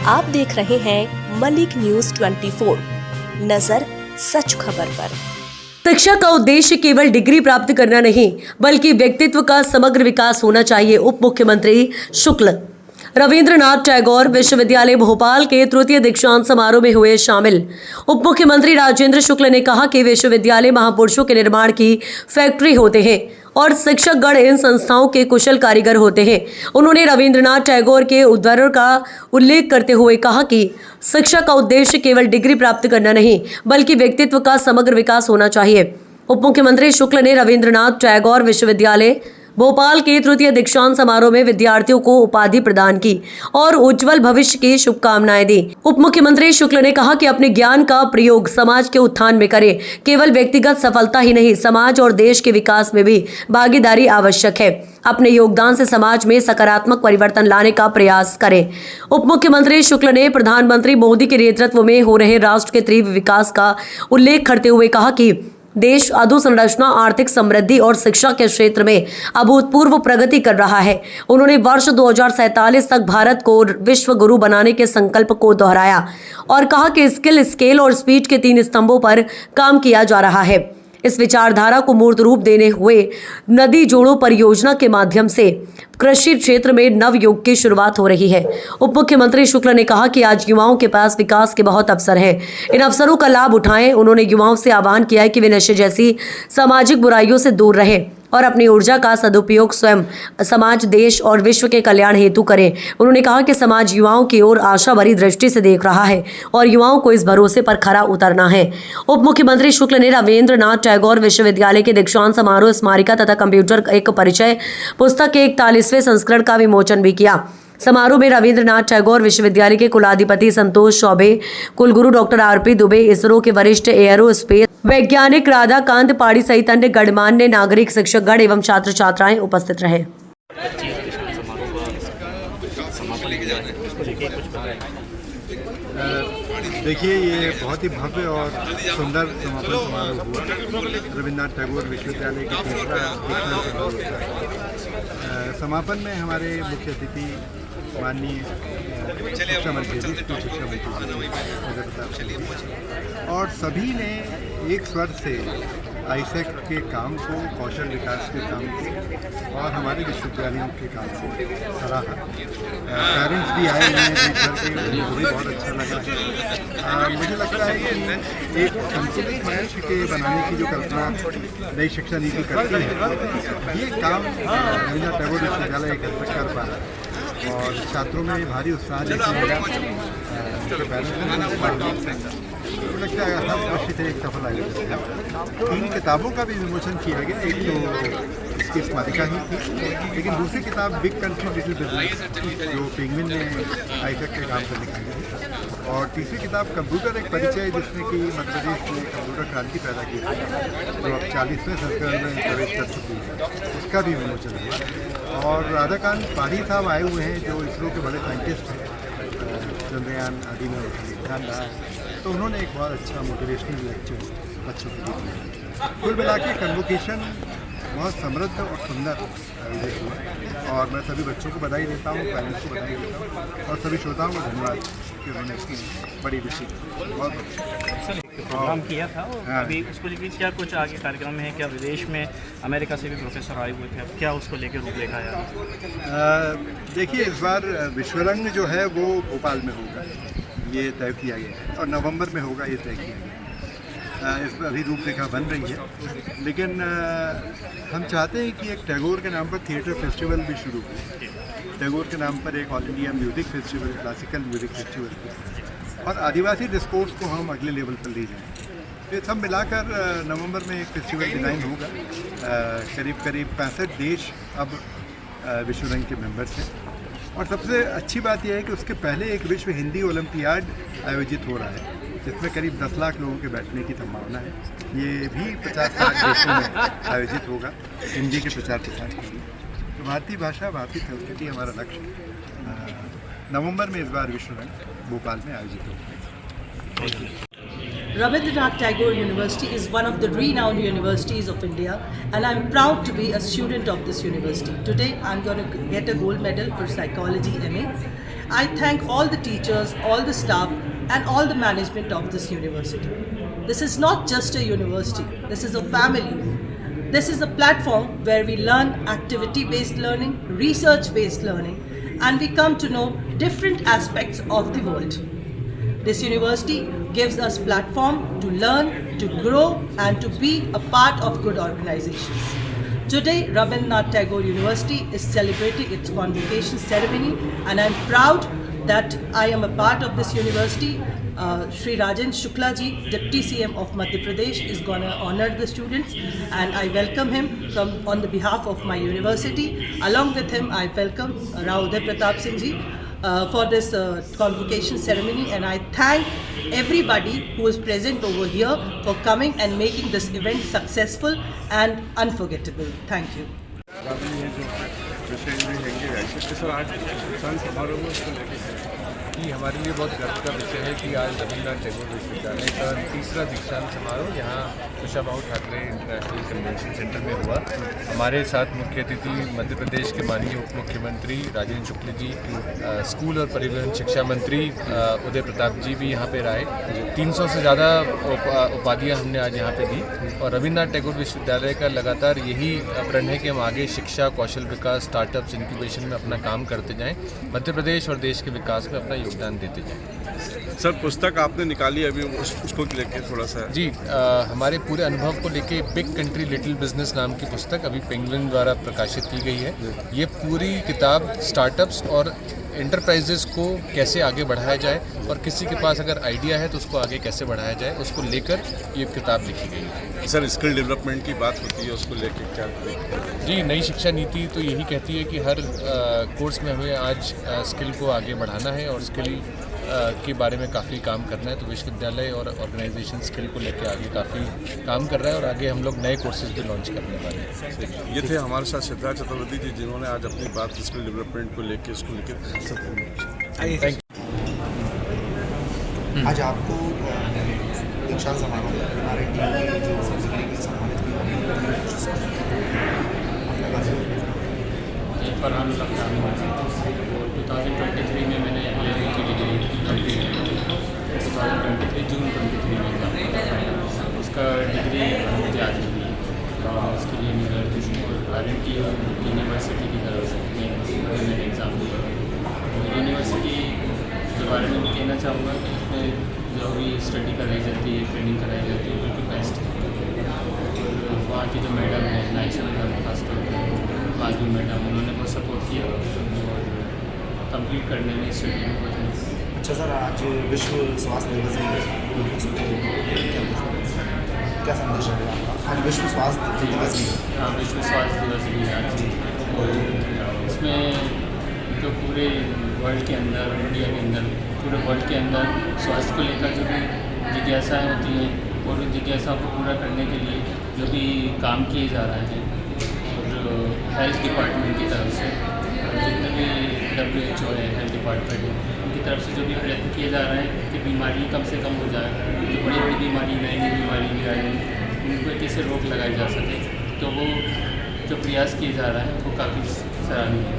आप देख रहे हैं मलिक न्यूज 24, नजर सच खबर पर। शिक्षा का उद्देश्य केवल डिग्री प्राप्त करना नहीं बल्कि व्यक्तित्व का समग्र विकास होना चाहिए। उप मुख्यमंत्री शुक्ल रविंद्रनाथ टैगोर विश्वविद्यालय भोपाल के तृतीय दीक्षांत समारोह में हुए शामिल। उप मुख्यमंत्री राजेंद्र शुक्ल ने कहा कि विश्वविद्यालय महापुरुषों के निर्माण की फैक्ट्री होते हैं और शिक्षकगण इन संस्थाओं के कुशल कारीगर होते हैं। उन्होंने रविंद्रनाथ टैगोर के उद्धरण का उल्लेख करते हुए कहा कि शिक्षा का उद्देश्य केवल डिग्री प्राप्त करना नहीं बल्कि व्यक्तित्व का समग्र विकास होना चाहिए। उप मुख्यमंत्री शुक्ल ने रविंद्रनाथ टैगोर विश्वविद्यालय भोपाल के तृतीय दीक्षांत समारोह में विद्यार्थियों को उपाधि प्रदान की और उज्जवल भविष्य की शुभकामनाएं दी। उप मुख्यमंत्री शुक्ल ने कहा कि अपने ज्ञान का प्रयोग समाज के उत्थान में करें। केवल व्यक्तिगत सफलता ही नहीं, समाज और देश के विकास में भी भागीदारी आवश्यक है। अपने योगदान से समाज में सकारात्मक परिवर्तन लाने का प्रयास करें। उप मुख्यमंत्री शुक्ल ने प्रधानमंत्री मोदी के नेतृत्व में हो रहे राष्ट्र के तीव्र विकास का उल्लेख करते हुए कहा कि देश अधोसंरचना, आर्थिक समृद्धि और शिक्षा के क्षेत्र में अभूतपूर्व प्रगति कर रहा है। उन्होंने वर्ष 2047 तक भारत को विश्व गुरु बनाने के संकल्प को दोहराया और कहा कि स्किल, स्केल और स्पीड के 3 स्तंभों पर काम किया जा रहा है। इस विचारधारा को मूर्त रूप देने हुए नदी जोड़ो परियोजना के माध्यम से कृषि क्षेत्र में नव युग की शुरुआत हो रही है। उप मुख्यमंत्री शुक्ल ने कहा कि आज युवाओं के पास विकास के बहुत अवसर हैं, इन अवसरों का लाभ उठाएं। उन्होंने युवाओं से आह्वान किया है कि वे नशे जैसी सामाजिक बुराइयों से दूर रहें और अपनी ऊर्जा का सदुपयोग स्वयं, समाज, देश और विश्व के कल्याण हेतु करें। उन्होंने कहा कि समाज युवाओं की ओर आशा भरी दृष्टि से देख रहा है और युवाओं को इस भरोसे पर खरा उतरना है। उप मुख्यमंत्री शुक्ल ने रविंद्रनाथ टैगोर विश्वविद्यालय के दीक्षांत समारोह स्मारिका तथा कंप्यूटर एक परिचय पुस्तक के 41वें संस्करण का विमोचन भी किया। समारोह में रविंद्रनाथ टैगोर विश्वविद्यालय के कुलाधिपति संतोष चौबे, कुलगुरु डॉक्टर आरपी दुबे, इसरो के वरिष्ठ एयरोस्पेस वैज्ञानिक राधाकांत पाड़ी सहित अन्य गणमान्य नागरिक, शिक्षकगण एवं छात्र छात्राएं उपस्थित रहे। देखिए, ये बहुत ही भव्य और सुंदर समापन समारोह हुआ रविंद्रनाथ टैगोर विश्वविद्यालय के तीसरा दीक्षांत समारोह। समापन में हमारे मुख्य अतिथि माननीय शिक्षा मंत्री और सभी ने एक स्वर से आईसेक के काम को, कौशल विकास के काम को और हमारे विश्वविद्यालयों के काम को सराहा। पेरेंट्स भी आए हुए हैं देख करके, उनको भी बहुत अच्छा लगा है। मुझे लगता है कि एक संतुलित मंच के बनाने की जो कल्पना नई शिक्षा नीति करती है, ये काम रविंद्रनाथ टैगोर विश्वविद्यालय कर पा रहा है और छात्रों में भारी उत्साह देखने मिला। उनके पेरेंट्स लगता है हर वर्ष से एक सफल आयोजन। 3 किताबों का भी विमोचन किया गया। एक तो इसकी स्मारिका ही थी, लेकिन दूसरी किताब बिग कंट्री लिटिल बिजनेस जो पेंगुइन ने आईसेक के काम पर लिखी है, और तीसरी किताब कंप्यूटर एक परिचय जिसने कि मध्य प्रदेश में कंप्यूटर क्रांति पैदा की थी, जो अब 40वें संस्करण में प्रवेश कर चुकी है, उसका भी विमोचन हुआ। और राधाकांत पाड़ी साहब आए हुए हैं जो इसरो के बड़े साइंटिस्ट हैं, चंद्रयान आदि में ध्यान रहा है, तो उन्होंने एक बहुत अच्छा मोटिवेशनल लेक्चर बच्चों को दिया। कुल मिला के कन्वोकेशन बहुत समृद्ध और सुंदर आयोजित हुआ और मैं सभी बच्चों को बधाई देता हूँ, पेरेंट्स को बधाई देता हूँ और सभी श्रोताओं को धन्यवाद कि उन्होंने इसकी बड़ी रुचि बहुत प्रोग्राम किया था। अभी उसको लेकर क्या कुछ आगे कार्यक्रम है? क्या विदेश में अमेरिका से भी प्रोफेसर आए हुए थे, अब क्या उसको लेकर रूपरेखा है? देखिए, इस बार विश्वरंग जो है वो भोपाल में होगा, ये तय किया गया है और नवंबर में होगा, ये तय किया गया है। इसमें अभी रूपरेखा बन रही है, लेकिन हम चाहते हैं कि एक टैगोर के नाम पर थिएटर फेस्टिवल भी शुरू हो, टैगोर के नाम पर एक all India music festival, classical music festival और आदिवासी डिस्कोर्स को हम अगले लेवल पर ले जाएँ। ये सब मिलाकर नवंबर में एक फेस्टिवल डिज़ाइन होगा। करीब 65 देश अब विश्वरंग के मेंबर्स हैं और सबसे अच्छी बात यह है कि उसके पहले एक विश्व हिंदी ओलंपियाड आयोजित हो रहा है, जिसमें करीब 10 लाख लोगों के बैठने की संभावना है। ये भी 50-60 देशों में आयोजित होगा हिंदी के प्रचार प्रसार के लिए। तो भारतीय भाषा, भारतीय संस्कृति हमारा लक्ष्य। नवंबर में इस बार विश्वरंग भोपाल में आयोजित होगा। Rabindranath Tagore University is one of the renowned universities of India, and I'm proud to be a student of this university. Today I'm going to get a gold medal for psychology MA. I thank all the teachers, all the staff, and all the management of this university. This is not just a university, this is a family. This is a platform where we learn activity-based learning, research-based learning, and we come to know different aspects of the world. This university gives us platform to learn, to grow, and to be a part of good organizations. Today, Rabindranath Tagore University is celebrating its convocation ceremony, and I am proud that I am a part of this university. Shri Rajendra Shukla ji, Deputy CM of Madhya Pradesh, is going to honor the students, and I welcome him on the behalf of my university. Along with him, I welcome Rao Uday Pratap Singh ji for this convocation ceremony, and I thank everybody who is present over here for coming and making this event successful and unforgettable. Thank you. कि हमारे लिए बहुत गर्व का विषय है कि आज रविन्द्रनाथ टैगोर विश्वविद्यालय का तीसरा दीक्षांत समारोह यहाँ Kushabhau Thackeray international convention centre में हुआ। हमारे साथ मुख्य अतिथि मध्य प्रदेश के माननीय उप मुख्यमंत्री राजेंद्र शुक्ल जी, स्कूल और परिवहन शिक्षा मंत्री उदय प्रताप जी भी यहाँ पे रहे। 300 से ज़्यादा उपाधियाँ हमने आज यहाँ पे दी, और रविन्द्रनाथ टैगोर विश्वविद्यालय का लगातार यही प्रण है कि हम आगे शिक्षा, कौशल विकास, स्टार्टअप्स, इंक्यूबेशन में अपना काम करते जाएँ, मध्य प्रदेश और देश के विकास में अपना योगदान देते जाएं। सर, पुस्तक आपने निकाली अभी, उसको लेके थोड़ा सा जी, हमारे पूरे अनुभव को लेके बिग कंट्री लिटिल बिजनेस नाम की पुस्तक अभी पेंगुइन द्वारा प्रकाशित की गई है। ये पूरी किताब स्टार्टअप्स और एंटरप्राइजेस को कैसे आगे बढ़ाया जाए, और किसी के पास अगर आइडिया है तो उसको आगे कैसे बढ़ाया जाए, उसको लेकर ये किताब लिखी गई है। सर, स्किल डेवलपमेंट की बात होती है, उसको लेकर क्या जी, नई शिक्षा नीति तो यही कहती है कि हर कोर्स में हमें आज स्किल को आगे बढ़ाना है और स्किल के बारे में काफ़ी काम करना है। तो विश्वविद्यालय और ऑर्गेनाइजेशन स्किल को लेकर आगे काफ़ी काम कर रहा है, और आगे हम लोग नए कोर्सेज भी लॉन्च करने वाले हैं। ये थे हमारे साथ सिद्धार्थ चतुर्वेदी जी, जिन्होंने आज अपनी बात स्किल डेवलपमेंट को लेकर उसको लेकर थैंक यू। आज आपको दीक्षांत समारोह में हमारे टीम के जो डिग्री के सम्मानित फरहान 2023 में मैंने एलएलबी की डिग्री कंप्लीट की। 2023 जून 23 में था उसका डिग्री मुझे आज मिली, और उसके लिए मेरा RNT यूनिवर्सिटी की तरफ से मैंने एग्ज़ाम दिया। यूनिवर्सिटी के बारे में मैं कहना चाहूँगा कि इसमें जो भी स्टडी कराई जाती है, ट्रेनिंग कराई जाती है, बिल्कुल बेस्ट है। वहाँ की जो मैडम है, नाइशा मैडम खासतौर पर, माधवी मैडम, उन्होंने बहुत सपोर्ट किया और कंप्लीट करने में स्टडी में बहुत हेल्प। अच्छा सर, आज विश्व स्वास्थ्य दिवस भी क्या संदेश है आपका? आज विश्व स्वास्थ्य दिवस भी। हाँ, विश्व स्वास्थ्य दिवस भी आज। इसमें जो पूरे वर्ल्ड के अंदर, इंडिया के अंदर, पूरे वर्ल्ड के अंदर स्वास्थ्य को लेकर जो भी जिज्ञासाएँ होती हैं, और उन जिज्ञासाओं को पूरा करने के लिए जो भी काम किए जा रहे हैं, और हेल्थ डिपार्टमेंट की तरफ से, जितने भी WHO है, हेल्थ डिपार्टमेंट है, उनकी तरफ से जो भी प्रयत्न किए जा रहे हैं कि बीमारी कम से कम हो जाए, जो बड़ी बड़ी बीमारी, नई नई बीमारी भी आ रही हैं, उनको कैसे रोक लगाई जा सके, तो वो जो प्रयास किए जा रहे हैं वो काफ़ी सराहनीय है।